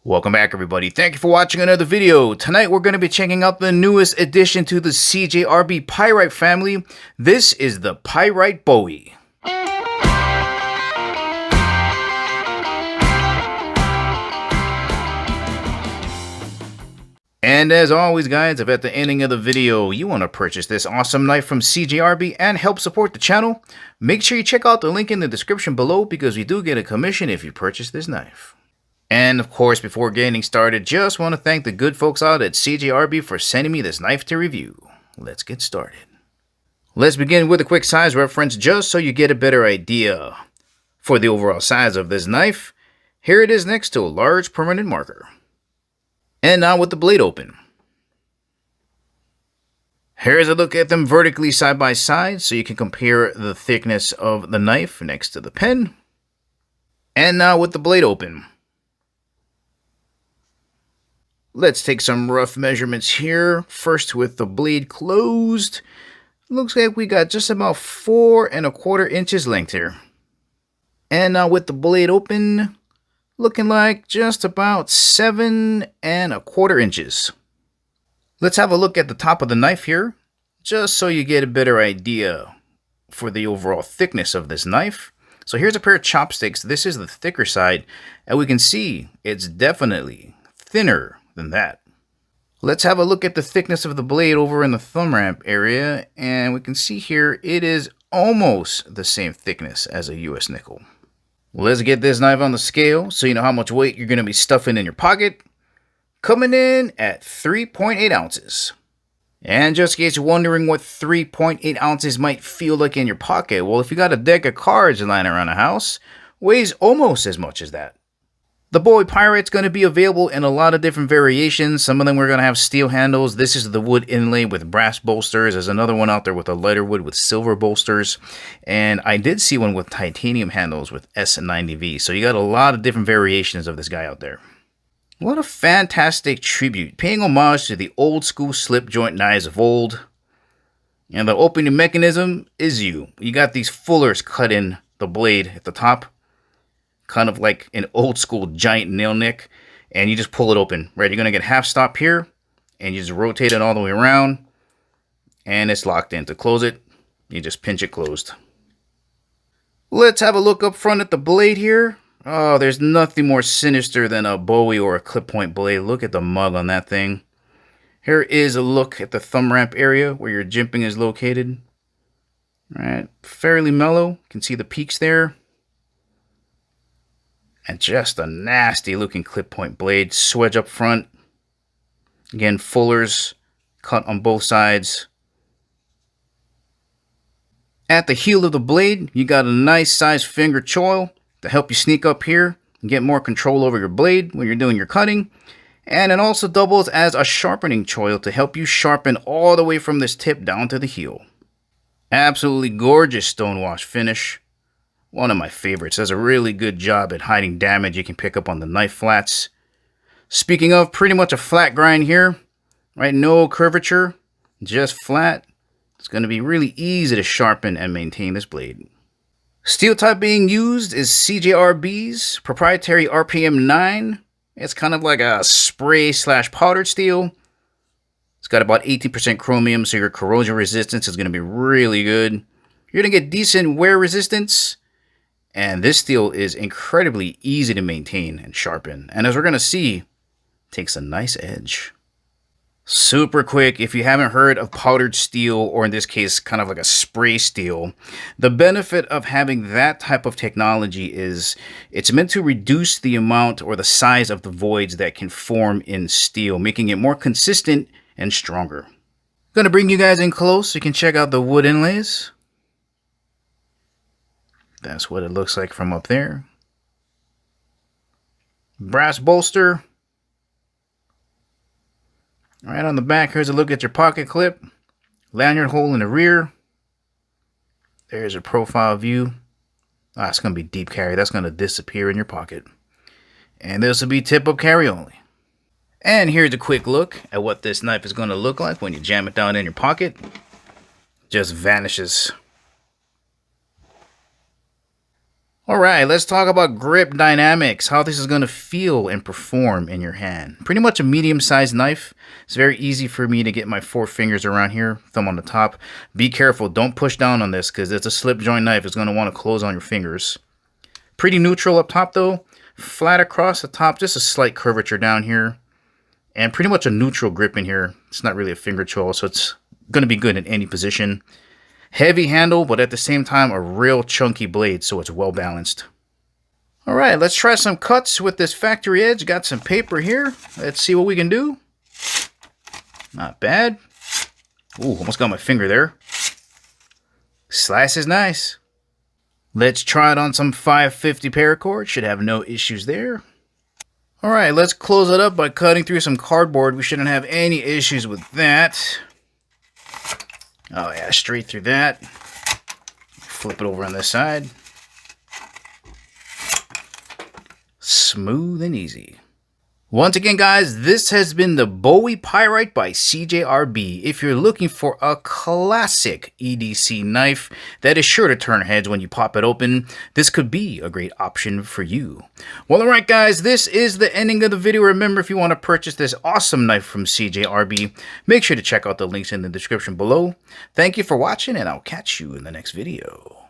Welcome back, everybody. Thank you for watching another video. Tonight we're going to be checking out the newest addition to the CJRB Pyrite family. This is the Pyrite Bowie. And as always, guys, if at the ending of the video you want to purchase this awesome knife from CJRB and help support the channel, make sure you check out the link in the description below because we do get a commission if you purchase this knife. And of course, before getting started, just want to thank the good folks out at CJRB for sending me this knife to review. Let's get started. Let's begin with a quick size reference just so you get a better idea. For the overall size of this knife, here it is next to a large permanent marker. And now with the blade open. Here's a look at them vertically side by side so you can compare the thickness of the knife next to the pen. And now with the blade open. Let's take some rough measurements here. First with the blade closed. Looks like we got just about 4 1/4 inches length here. And now with the blade open, looking like just about 7 1/4 inches. Let's have a look at the top of the knife here, just so you get a better idea for the overall thickness of this knife. So here's a pair of chopsticks. This is the thicker side, and we can see it's definitely thinner than that. Let's have a look at the thickness of the blade over in the thumb ramp area, and we can see here it is almost the same thickness as a US nickel. Let's get this knife on the scale so you know how much weight you're going to be stuffing in your pocket. Coming in at 3.8 ounces. And just in case you're wondering what 3.8 ounces might feel like in your pocket, well, if you got a deck of cards lying around the house, weighs almost as much as that. The Bowie Pyrite's going to be available in a lot of different variations. Some of them we're going to have steel handles. This is the wood inlay with brass bolsters. There's another one out there with a lighter wood with silver bolsters. And I did see one with titanium handles with S90V. So you got a lot of different variations of this guy out there. What a fantastic tribute, paying homage to the old school slip joint knives of old. And the opening mechanism is you. You got these fullers cut in the blade at the top. Kind of like an old school giant nail nick, and you just pull it open, right? You're going to get half stop here, and you just rotate it all the way around, and it's locked in. To close it, you just pinch it closed. Let's have a look up front at the blade here. Oh, there's nothing more sinister than a Bowie or a clip point blade. Look at the mug on that thing. Here is a look at the thumb ramp area where your jimping is located. All right, fairly mellow. You can see the peaks there. And just a nasty looking clip point blade. Swedge up front. Again, fullers cut on both sides. At the heel of the blade, you got a nice size finger choil to help you sneak up here and get more control over your blade when you're doing your cutting. And it also doubles as a sharpening choil to help you sharpen all the way from this tip down to the heel. Absolutely gorgeous stonewash finish. One of my favorites. Does a really good job at hiding damage you can pick up on the knife flats. Speaking of, pretty much a flat grind here, right? No curvature, just flat. It's going to be really easy to sharpen and maintain this blade. Steel type being used is CJRB's proprietary RPM 9. It's kind of like a spray / powdered steel. It's got about 18% chromium, so your corrosion resistance is going to be really good. You're going to get decent wear resistance. And this steel is incredibly easy to maintain and sharpen. And as we're going to see, takes a nice edge. Super quick, if you haven't heard of powdered steel, or in this case, kind of like a spray steel, the benefit of having that type of technology is it's meant to reduce the amount or the size of the voids that can form in steel, making it more consistent and stronger. I'm going to bring you guys in close so you can check out the wood inlays. That's what it looks like from up there. Brass bolster. Right on the back, here's a look at your pocket clip. Lanyard hole in the rear. There's a profile view. Ah, it's going to be deep carry. That's going to disappear in your pocket. And this will be tip-up carry only. And here's a quick look at what this knife is going to look like when you jam it down in your pocket. Just vanishes. Alright, let's talk about grip dynamics, how this is going to feel and perform in your hand. Pretty much a medium-sized knife. It's very easy for me to get my 4 fingers around here, thumb on the top. Be careful, don't push down on this because it's a slip joint knife. It's going to want to close on your fingers. Pretty neutral up top though, flat across the top, just a slight curvature down here. And pretty much a neutral grip in here. It's not really a finger choil, so it's going to be good in any position. Heavy handle, but at the same time, a real chunky blade, so it's well balanced. Alright, let's try some cuts with this factory edge. Got some paper here. Let's see what we can do. Not bad. Ooh, almost got my finger there. Slice is nice. Let's try it on some 550 paracord. Should have no issues there. Alright, let's close it up by cutting through some cardboard. We shouldn't have any issues with that. Oh yeah, straight through that. Flip it over on this side. Smooth and easy. Once again, guys, this has been the Bowie Pyrite by CJRB. If you're looking for a classic EDC knife that is sure to turn heads when you pop it open, this could be a great option for you. Well, alright guys, this is the ending of the video. Remember, if you want to purchase this awesome knife from CJRB, make sure to check out the links in the description below. Thank you for watching, and I'll catch you in the next video.